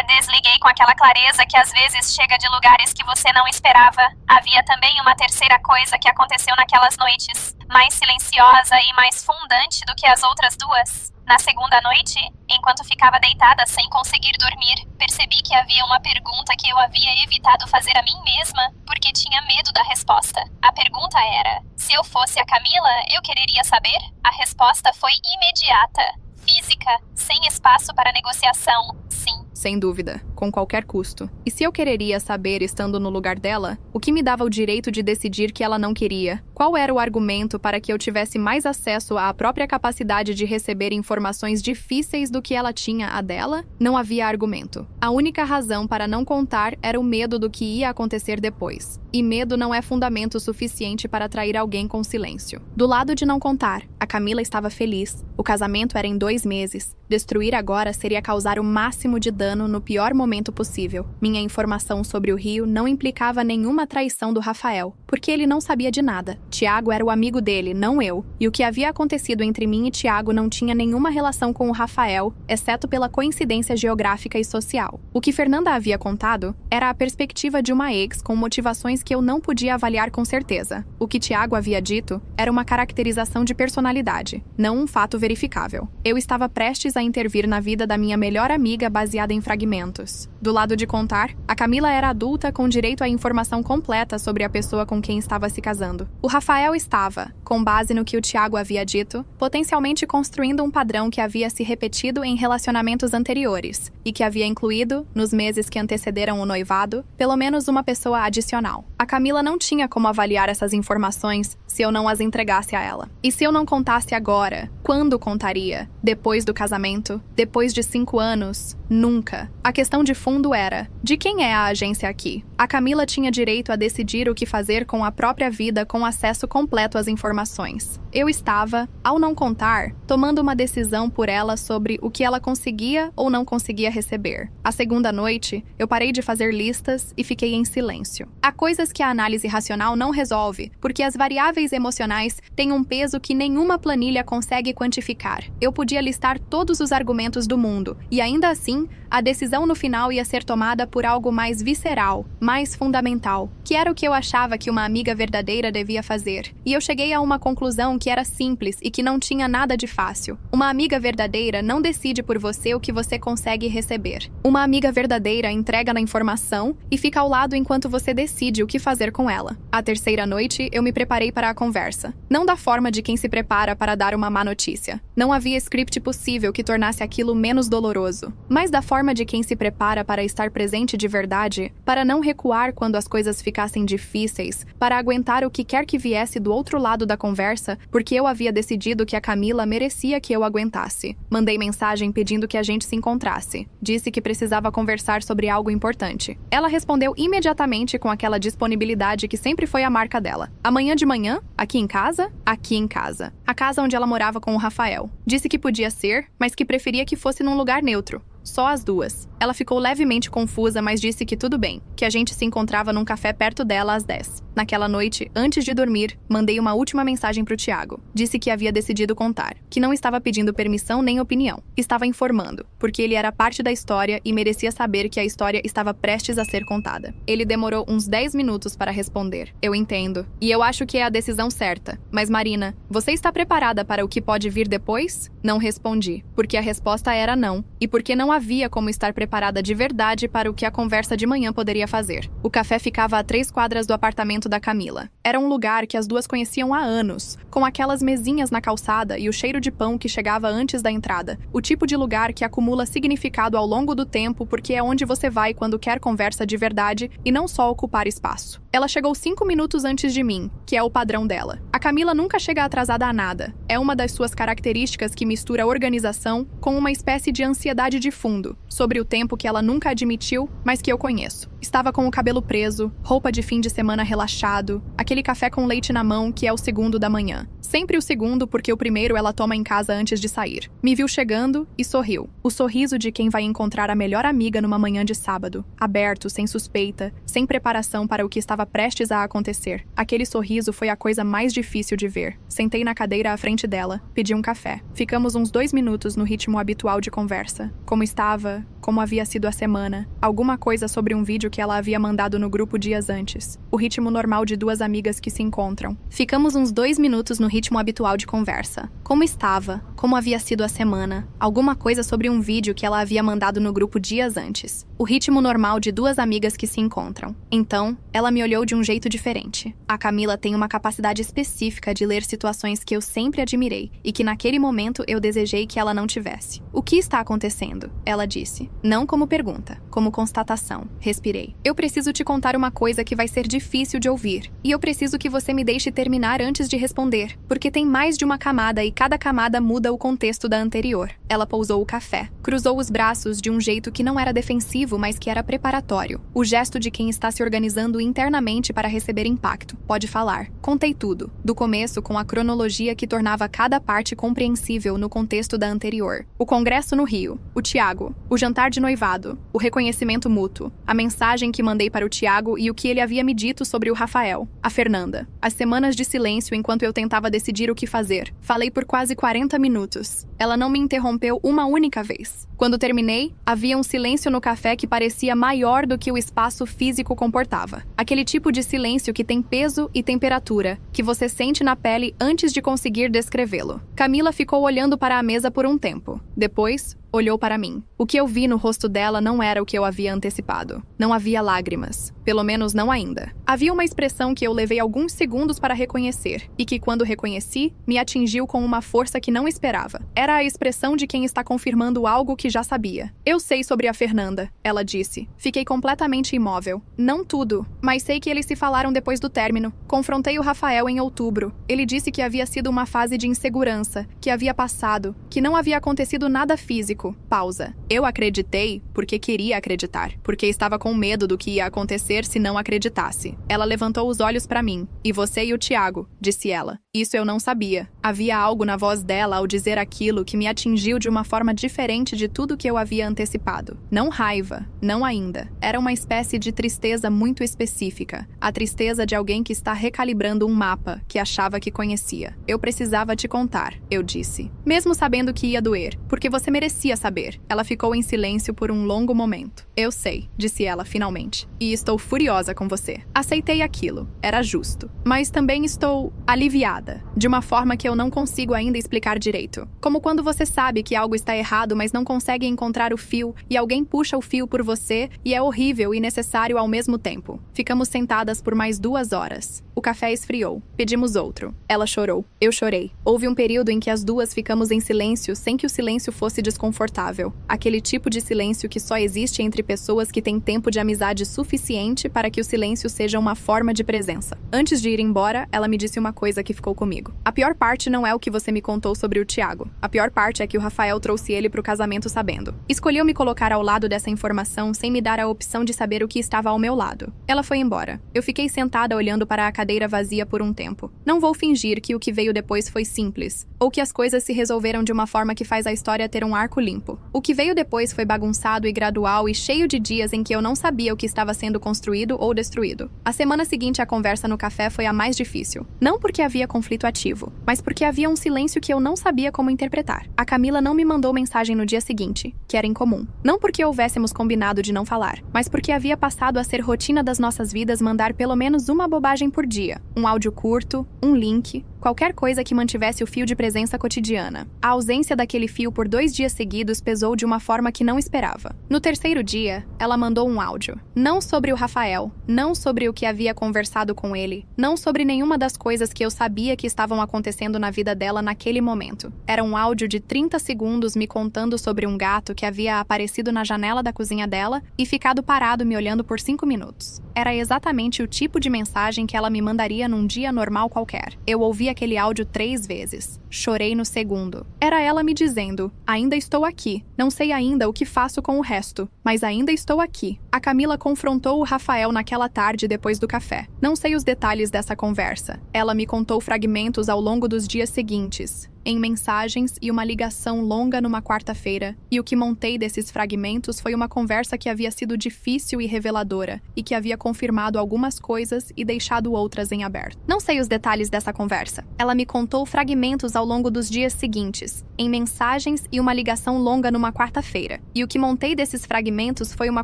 B: Desliguei com aquela clareza que às vezes chega de lugares que você não esperava. Havia também uma terceira coisa que aconteceu naquelas noites, mais silenciosa e mais fundante do que as outras duas. Na segunda noite, enquanto ficava deitada sem conseguir dormir, percebi que havia uma pergunta que eu havia evitado fazer a mim mesma porque tinha medo da resposta. A pergunta era: se eu fosse a Camila, eu quereria saber? A resposta foi imediata, física, sem espaço para negociação. Sim.
A: Sem dúvida, com qualquer custo. E se eu quereria saber estando no lugar dela, o que me dava o direito de decidir que ela não queria? Qual era o argumento para que eu tivesse mais acesso à própria capacidade de receber informações difíceis do que ela tinha a dela? Não havia argumento. A única razão para não contar era o medo do que ia acontecer depois. E medo não é fundamento suficiente para atrair alguém com silêncio. Do lado de não contar, a Camila estava feliz. O casamento era em 2 meses. Destruir agora seria causar o máximo de dano no pior momento possível. Minha informação sobre o Rio não implicava nenhuma traição do Rafael. porque ele não sabia de nada. Tiago era o amigo dele, não eu, e o que havia acontecido entre mim e Tiago não tinha nenhuma relação com o Rafael, exceto pela coincidência geográfica e social. O que Fernanda havia contado era a perspectiva de uma ex com motivações que eu não podia avaliar com certeza. O que Tiago havia dito era uma caracterização de personalidade, não um fato verificável. Eu estava prestes a intervir na vida da minha melhor amiga baseada em fragmentos. Do lado de contar, a Camila era adulta com direito à informação completa sobre a pessoa com quem estava se casando. O Rafael estava, com base no que o Tiago havia dito, potencialmente construindo um padrão que havia se repetido em relacionamentos anteriores e que havia incluído, nos meses que antecederam o noivado, pelo menos uma pessoa adicional. A Camila não tinha como avaliar essas informações se eu não as entregasse a ela. E se eu não contasse agora, quando contaria? Depois do casamento? Depois de 5 anos? Nunca. A questão de fundo era: de quem é a agência aqui? A Camila tinha direito a decidir o que fazer com a própria vida com acesso completo às informações. Eu estava, ao não contar, tomando uma decisão por ela sobre o que ela conseguia ou não conseguia receber. A segunda noite, eu parei de fazer listas e fiquei em silêncio. Há coisas que a análise racional não resolve, porque as variáveis emocionais têm um peso que nenhuma planilha consegue quantificar. Eu podia listar todos os argumentos do mundo, e ainda assim, a decisão no final ia ser tomada por algo mais visceral, mais fundamental, que era o que eu achava que uma amiga verdadeira devia fazer. E eu cheguei a uma conclusão que era simples e que não tinha nada de fácil. Uma amiga verdadeira não decide por você o que você consegue receber. Uma amiga verdadeira entrega a informação e fica ao lado enquanto você decide o que fazer com ela. A terceira noite, eu me preparei para a conversa. Não da forma de quem se prepara para dar uma má notícia. Não havia script possível que tornasse aquilo menos doloroso. Mas da forma de quem se prepara para estar presente de verdade, para não recuar quando as coisas ficassem difíceis, para aguentar o que quer que viesse do outro lado da conversa, porque eu havia decidido que a Camila merecia que eu aguentasse. Mandei mensagem pedindo que a gente se encontrasse. Disse que precisava conversar sobre algo importante. Ela respondeu imediatamente com aquela disponibilidade que sempre foi a marca dela. Amanhã de manhã? Aqui em casa? Aqui em casa. A casa onde ela morava com o Rafael. Disse que podia ser, mas que preferia que fosse num lugar neutro. Só as duas. Ela ficou levemente confusa, mas disse que tudo bem, que a gente se encontrava num café perto dela às 10. Naquela noite, antes de dormir, mandei uma última mensagem pro Tiago. Disse que havia decidido contar, que não estava pedindo permissão nem opinião. Estava informando, porque ele era parte da história e merecia saber que a história estava prestes a ser contada. Ele demorou uns 10 minutos para responder. Eu entendo. E eu acho que é a decisão certa. Mas Marina, você está preparada para o que pode vir depois? Não respondi, porque a resposta era não, e porque não havia como estar preparada de verdade para o que a conversa de manhã poderia fazer. O café ficava a 3 quadras do apartamento da Camila. Era um lugar que as duas conheciam há anos, com aquelas mesinhas na calçada e o cheiro de pão que chegava antes da entrada. O tipo de lugar que acumula significado ao longo do tempo porque é onde você vai quando quer conversa de verdade e não só ocupar espaço. Ela chegou 5 minutos antes de mim, que é o padrão dela. A Camila nunca chega atrasada a nada. É uma das suas características que mistura organização com uma espécie de ansiedade de fundo, sobre o tempo que ela nunca admitiu, mas que eu conheço. Estava com o cabelo preso, roupa de fim de semana relaxado, aquele café com leite na mão que é o segundo da manhã. Sempre o segundo porque o primeiro ela toma em casa antes de sair. Me viu chegando e sorriu. O sorriso de quem vai encontrar a melhor amiga numa manhã de sábado. Aberto, sem suspeita, sem preparação para o que estava prestes a acontecer. Aquele sorriso foi a coisa mais difícil de ver. Sentei na cadeira à frente dela, pedi um café. Ficamos uns 2 minutos no ritmo habitual de conversa. Como estava, como havia sido a semana, alguma coisa sobre um vídeo que ela havia mandado no grupo dias antes. O ritmo normal de duas amigas que se encontram. Ficamos uns 2 minutos no ritmo habitual de conversa. Como estava, como havia sido a semana, alguma coisa sobre um vídeo que ela havia mandado no grupo dias antes. O ritmo normal de duas amigas que se encontram. Então, ela me olhou de um jeito diferente. A Camila tem uma capacidade específica de ler situações que eu sempre admirei e que naquele momento eu desejei que ela não tivesse. O que está acontecendo? Ela disse. Não como pergunta, como constatação. Respirei. Eu preciso te contar uma coisa que vai ser difícil de ouvir. E eu preciso que você me deixe terminar antes de responder, porque tem mais de uma camada e cada camada muda o contexto da anterior. Ela pousou o café. Cruzou os braços de um jeito que não era defensivo, mas que era preparatório. O gesto de quem está se organizando internamente para receber impacto. Pode falar. Contei tudo. Do começo, com a cronologia que tornava cada parte compreensível no contexto da anterior. O congresso no Rio. O Tiago. O jantar de noivado. O reconhecimento mútuo. A mensagem que mandei para o Tiago e o que ele havia me dito sobre o Rafael. A Fernanda. As semanas de silêncio enquanto eu tentava decidir o que fazer. Falei por quase 40 minutos. Ela não me interrompeu uma única vez. Quando terminei, havia um silêncio no café que parecia maior do que o espaço físico comportava. Aquele tipo de silêncio que tem peso e temperatura, que você sente na pele antes de conseguir descrevê-lo. Camila ficou olhando para a mesa por um tempo. Depois, olhou para mim. O que eu vi no rosto dela não era o que eu havia antecipado. Não havia lágrimas. Pelo menos não ainda. Havia uma expressão que eu levei alguns segundos para reconhecer, e que quando reconheci, me atingiu com uma força que não esperava. Era a expressão de quem está confirmando algo que já sabia. Eu sei sobre a Fernanda, ela disse. Fiquei completamente imóvel. Não tudo, mas sei que eles se falaram depois do término. Confrontei o Rafael em outubro. Ele disse que havia sido uma fase de insegurança, que havia passado, que não havia acontecido nada físico. Pausa. Eu acreditei porque queria acreditar, porque estava com medo do que ia acontecer se não acreditasse. Ela levantou os olhos para mim. E você e o Tiago, disse ela. Isso eu não sabia. Havia algo na voz dela ao dizer aquilo que me atingiu de uma forma diferente de tudo que eu havia antecipado. Não raiva, não ainda. Era uma espécie de tristeza muito específica. A tristeza de alguém que está recalibrando um mapa que achava que conhecia. Eu precisava te contar, eu disse. Mesmo sabendo que ia doer, porque você merecia saber. Ela ficou em silêncio por um longo momento. Eu sei, disse ela finalmente. E estou furiosa com você. Aceitei aquilo. Era justo. Mas também estou aliviada. De uma forma que eu não consigo ainda explicar direito. Como quando você sabe que algo está errado, mas não consegue encontrar o fio, e alguém puxa o fio por você, e é horrível e necessário ao mesmo tempo. Ficamos sentadas por mais 2 horas. O café esfriou. Pedimos outro. Ela chorou. Eu chorei. Houve um período em que as duas ficamos em silêncio sem que o silêncio fosse desconfortável. Aquele tipo de silêncio que só existe entre pessoas que têm tempo de amizade suficiente para que o silêncio seja uma forma de presença. Antes de ir embora, ela me disse uma coisa que ficou comigo. A pior parte não é o que você me contou sobre o Tiago. A pior parte é que o Rafael trouxe ele pro casamento sabendo. Escolheu me colocar ao lado dessa informação sem me dar a opção de saber o que estava ao meu lado. Ela foi embora. Eu fiquei sentada olhando para a cadeira vazia por um tempo. Não vou fingir que o que veio depois foi simples, ou que as coisas se resolveram de uma forma que faz a história ter um arco limpo. O que veio depois foi bagunçado e gradual e cheio de dias em que eu não sabia o que estava sendo construído ou destruído. A semana seguinte à conversa no café foi a mais difícil. Não porque havia conflito ativo, mas porque havia um silêncio que eu não sabia como interpretar. A Camila não me mandou mensagem no dia seguinte, que era incomum. Não porque houvéssemos combinado de não falar, mas porque havia passado a ser rotina das nossas vidas mandar pelo menos uma bobagem por dia. Um áudio curto, um link, qualquer coisa que mantivesse o fio de presença cotidiana. A ausência daquele fio por 2 dias seguidos pesou de uma forma que não esperava. No terceiro dia, ela mandou um áudio. Não sobre o Rafael, não sobre o que havia conversado com ele, não sobre nenhuma das coisas que eu sabia que estavam acontecendo na vida dela naquele momento. Era um áudio de 30 segundos me contando sobre um gato que havia aparecido na janela da cozinha dela e ficado parado me olhando por 5 minutos. Era exatamente o tipo de mensagem que ela me mandaria num dia normal qualquer. Eu ouvi aquele áudio 3 vezes. Chorei no segundo. Era ela me dizendo: ainda estou aqui. Não sei ainda o que faço com o resto, mas ainda estou aqui. A Camila confrontou o Rafael naquela tarde depois do café. Não sei os detalhes dessa conversa. Ela me contou fragmentos ao longo dos dias seguintes, em mensagens e uma ligação longa numa quarta-feira, e o que montei desses fragmentos foi uma conversa que havia sido difícil e reveladora, e que havia confirmado algumas coisas e deixado outras em aberto. Não sei os detalhes dessa conversa. Ela me contou fragmentos ao longo dos dias seguintes, em mensagens e uma ligação longa numa quarta-feira, e o que montei desses fragmentos foi uma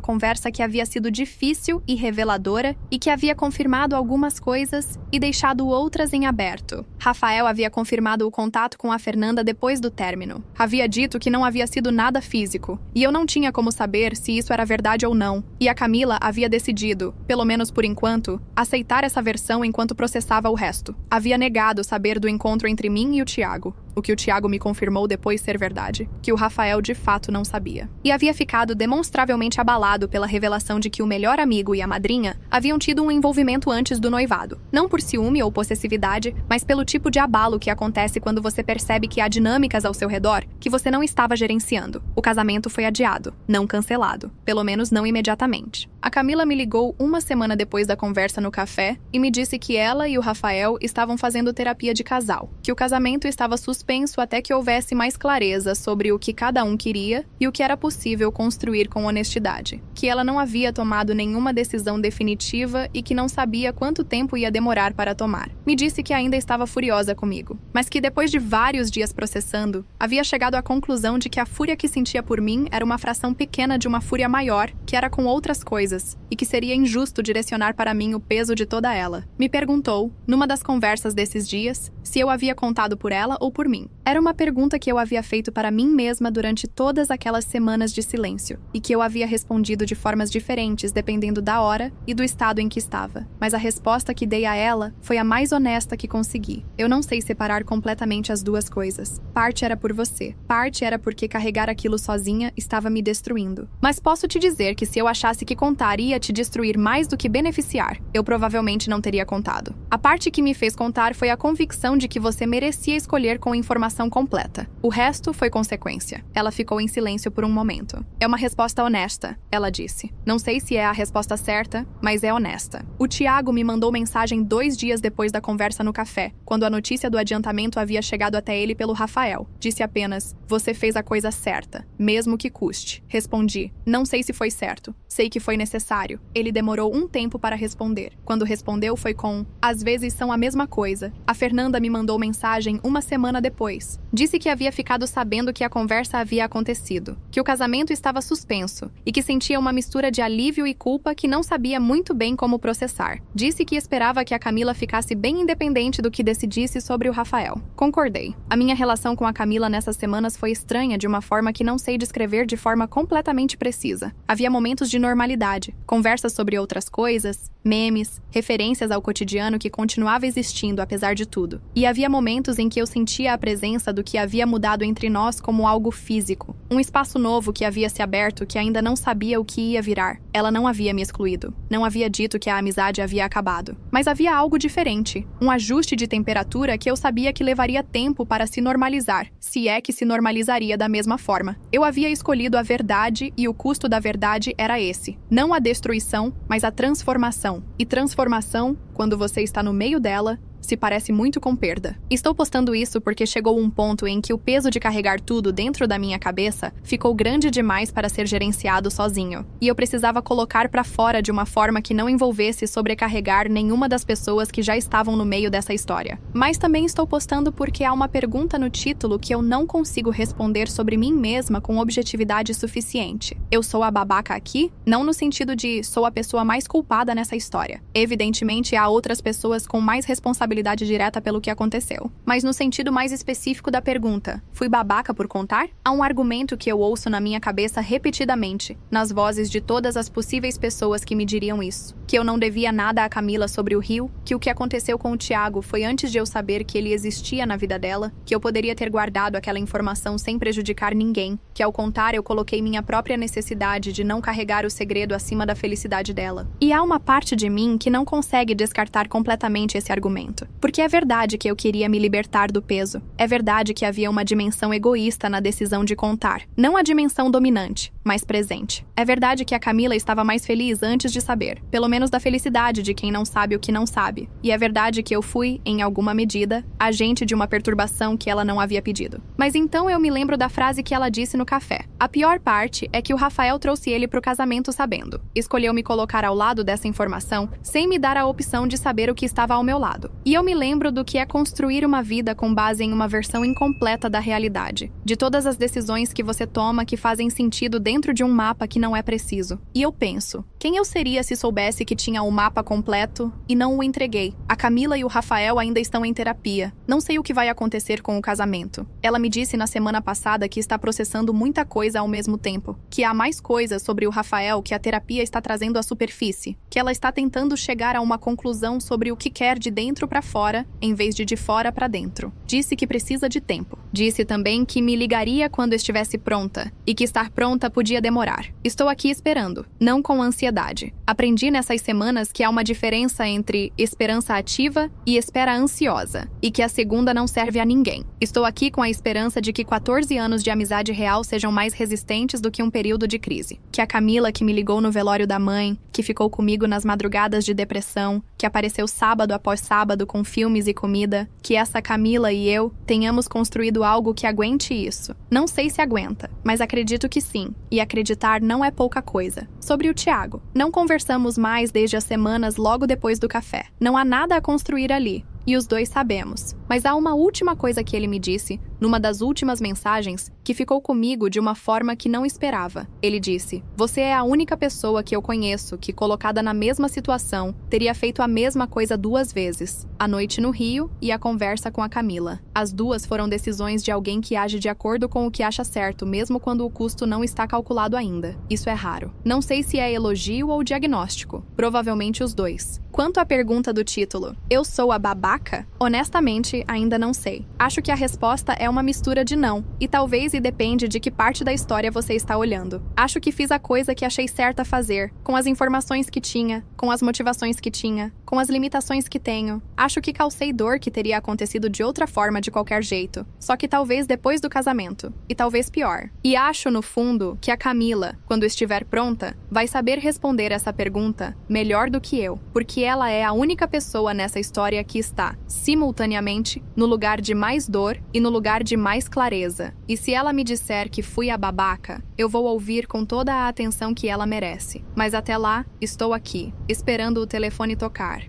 A: conversa que havia sido difícil e reveladora, e que havia confirmado algumas coisas e deixado outras em aberto. Rafael havia confirmado o contato com a Fernanda depois do término. Havia dito que não havia sido nada físico, e eu não tinha como saber se isso era verdade ou não. E a Camila havia decidido, pelo menos por enquanto, aceitar essa versão enquanto processava o resto. Havia negado saber do encontro entre mim e o Tiago. o que o Thiago me confirmou depois ser verdade, que o Rafael de fato não sabia. E havia ficado demonstravelmente abalado pela revelação de que o melhor amigo e a madrinha haviam tido um envolvimento antes do noivado. Não por ciúme ou possessividade, mas pelo tipo de abalo que acontece quando você percebe que há dinâmicas ao seu redor que você não estava gerenciando. O casamento foi adiado, não cancelado, pelo menos não imediatamente. A Camila me ligou uma semana depois da conversa no café e me disse que ela e o Rafael estavam fazendo terapia de casal, que o casamento estava suspenso até que houvesse mais clareza sobre o que cada um queria e o que era possível construir com honestidade, que ela não havia tomado nenhuma decisão definitiva e que não sabia quanto tempo ia demorar para tomar. Me disse que ainda estava furiosa comigo, mas que depois de vários dias processando, havia chegado à conclusão de que a fúria que sentia por mim era uma fração pequena de uma fúria maior, que era com outras coisas, e que seria injusto direcionar para mim o peso de toda ela. Me perguntou, numa das conversas desses dias, se eu havia contado por ela ou por mim. Era uma pergunta que eu havia feito para mim mesma durante todas aquelas semanas de silêncio, e que eu havia respondido de formas diferentes dependendo da hora e do estado em que estava. Mas a resposta que dei a ela foi a mais honesta que consegui. Eu não sei separar completamente as duas coisas. Parte era por você, parte era porque carregar aquilo sozinha estava me destruindo. Mas posso te dizer que se eu achasse que contar ia te destruir mais do que beneficiar, eu provavelmente não teria contado. A parte que me fez contar foi a convicção de que você merecia escolher com informação completa. O resto foi consequência. Ela ficou em silêncio por um momento. É uma resposta honesta, ela disse. Não sei se é a resposta certa, mas é honesta. O Thiago me mandou mensagem 2 dias depois da conversa no café, quando a notícia do adiantamento havia chegado até ele pelo Rafael. Disse apenas, você fez a coisa certa, mesmo que custe. Respondi, não sei se foi certo. Sei que foi necessário. Ele demorou um tempo para responder. Quando respondeu foi com, às vezes são a mesma coisa. A Fernanda me mandou mensagem uma semana depois. Disse que havia ficado sabendo que a conversa havia acontecido, que o casamento estava suspenso e que sentia uma mistura de alívio e culpa que não sabia muito bem como processar. Disse que esperava que a Camila ficasse bem independente do que decidisse sobre o Rafael. Concordei. A minha relação com a Camila nessas semanas foi estranha de uma forma que não sei descrever de forma completamente precisa. Havia momentos de normalidade, conversas sobre outras coisas, memes, referências ao cotidiano que continuava existindo apesar de tudo. E havia momentos em que eu sentia a presença do que havia mudado entre nós como algo físico. Um espaço novo que havia se aberto que ainda não sabia o que ia virar. Ela não havia me excluído. Não havia dito que a amizade havia acabado. Mas havia algo diferente. Um ajuste de temperatura que eu sabia que levaria tempo para se normalizar, se é que se normalizaria da mesma forma. Eu havia escolhido a verdade e o custo da verdade era esse. Não a destruição, mas a transformação. E transformação, quando você está no meio dela, se parece muito com perda. Estou postando isso porque chegou um ponto em que o peso de carregar tudo dentro da minha cabeça ficou grande demais para ser gerenciado sozinho. E eu precisava colocar para fora de uma forma que não envolvesse sobrecarregar nenhuma das pessoas que já estavam no meio dessa história. Mas também estou postando porque há uma pergunta no título que eu não consigo responder sobre mim mesma com objetividade suficiente. Eu sou a babaca aqui? Não no sentido de sou a pessoa mais culpada nessa história. Evidentemente, há outras pessoas com mais responsabilidade direta pelo que aconteceu. Mas no sentido mais específico da pergunta, fui babaca por contar? Há um argumento que eu ouço na minha cabeça repetidamente, nas vozes de todas as possíveis pessoas que me diriam isso. Que eu não devia nada a Camila sobre o Rio, que o que aconteceu com o Thiago foi antes de eu saber que ele existia na vida dela, que eu poderia ter guardado aquela informação sem prejudicar ninguém, que ao contar eu coloquei minha própria necessidade de não carregar o segredo acima da felicidade dela. E há uma parte de mim que não consegue descartar completamente esse argumento. Porque é verdade que eu queria me libertar do peso. É verdade que havia uma dimensão egoísta na decisão de contar. Não a dimensão dominante, mas presente. É verdade que a Camila estava mais feliz antes de saber. Pelo menos da felicidade de quem não sabe o que não sabe. E é verdade que eu fui, em alguma medida, agente de uma perturbação que ela não havia pedido. Mas então eu me lembro da frase que ela disse no café. A pior parte é que o Rafael trouxe ele pro casamento sabendo. Escolheu me colocar ao lado dessa informação sem me dar a opção de saber o que estava ao meu lado. E eu me lembro do que é construir uma vida com base em uma versão incompleta da realidade. De todas as decisões que você toma que fazem sentido dentro de um mapa que não é preciso. E eu penso, quem eu seria se soubesse que tinha o mapa completo e não o entreguei? A Camila e o Rafael ainda estão em terapia. Não sei o que vai acontecer com o casamento. Ela me disse na semana passada que está processando muita coisa ao mesmo tempo. Que há mais coisas sobre o Rafael que a terapia está trazendo à superfície. Que que ela está tentando chegar a uma conclusão sobre o que quer de dentro para fora, em vez de fora para dentro. Disse que precisa de tempo. Disse também que me ligaria quando estivesse pronta, e que estar pronta podia demorar. Estou aqui esperando, não com ansiedade. Aprendi nessas semanas que há uma diferença entre esperança ativa e espera ansiosa, e que a segunda não serve a ninguém. Estou aqui com a esperança de que 14 anos de amizade real sejam mais resistentes do que um período de crise. Que a Camila que me ligou no velório da mãe, que ficou comigo nas madrugadas de depressão, que apareceu sábado após sábado com filmes e comida, que essa Camila e eu tenhamos construído algo que aguente isso. Não sei se aguenta, mas acredito que sim, e acreditar não é pouca coisa. Sobre o Thiago, não conversamos mais desde as semanas logo depois do café. Não há nada a construir ali. E os dois sabemos. Mas há uma última coisa que ele me disse, numa das últimas mensagens, que ficou comigo de uma forma que não esperava. Ele disse: "Você é a única pessoa que eu conheço que, colocada na mesma situação, teria feito a mesma coisa 2 vezes. A noite no Rio e a conversa com a Camila. As 2 foram decisões de alguém que age de acordo com o que acha certo, mesmo quando o custo não está calculado ainda. Isso é raro. Não sei se é elogio ou diagnóstico. Provavelmente os 2. Quanto à pergunta do título, eu sou a babaca? Honestamente, ainda não sei. Acho que a resposta é uma mistura de não, e talvez e depende de que parte da história você está olhando. Acho que fiz a coisa que achei certa fazer, com as informações que tinha, com as motivações que tinha, com as limitações que tenho. Acho que causei dor que teria acontecido de outra forma de qualquer jeito, só que talvez depois do casamento, e talvez pior. E acho, no fundo, que a Camila, quando estiver pronta, vai saber responder essa pergunta melhor do que eu, porque ela é a única pessoa nessa história que está, simultaneamente, no lugar de mais dor e no lugar de mais clareza. E se ela me disser que fui a babaca, eu vou ouvir com toda a atenção que ela merece. Mas até lá, estou aqui, esperando o telefone tocar.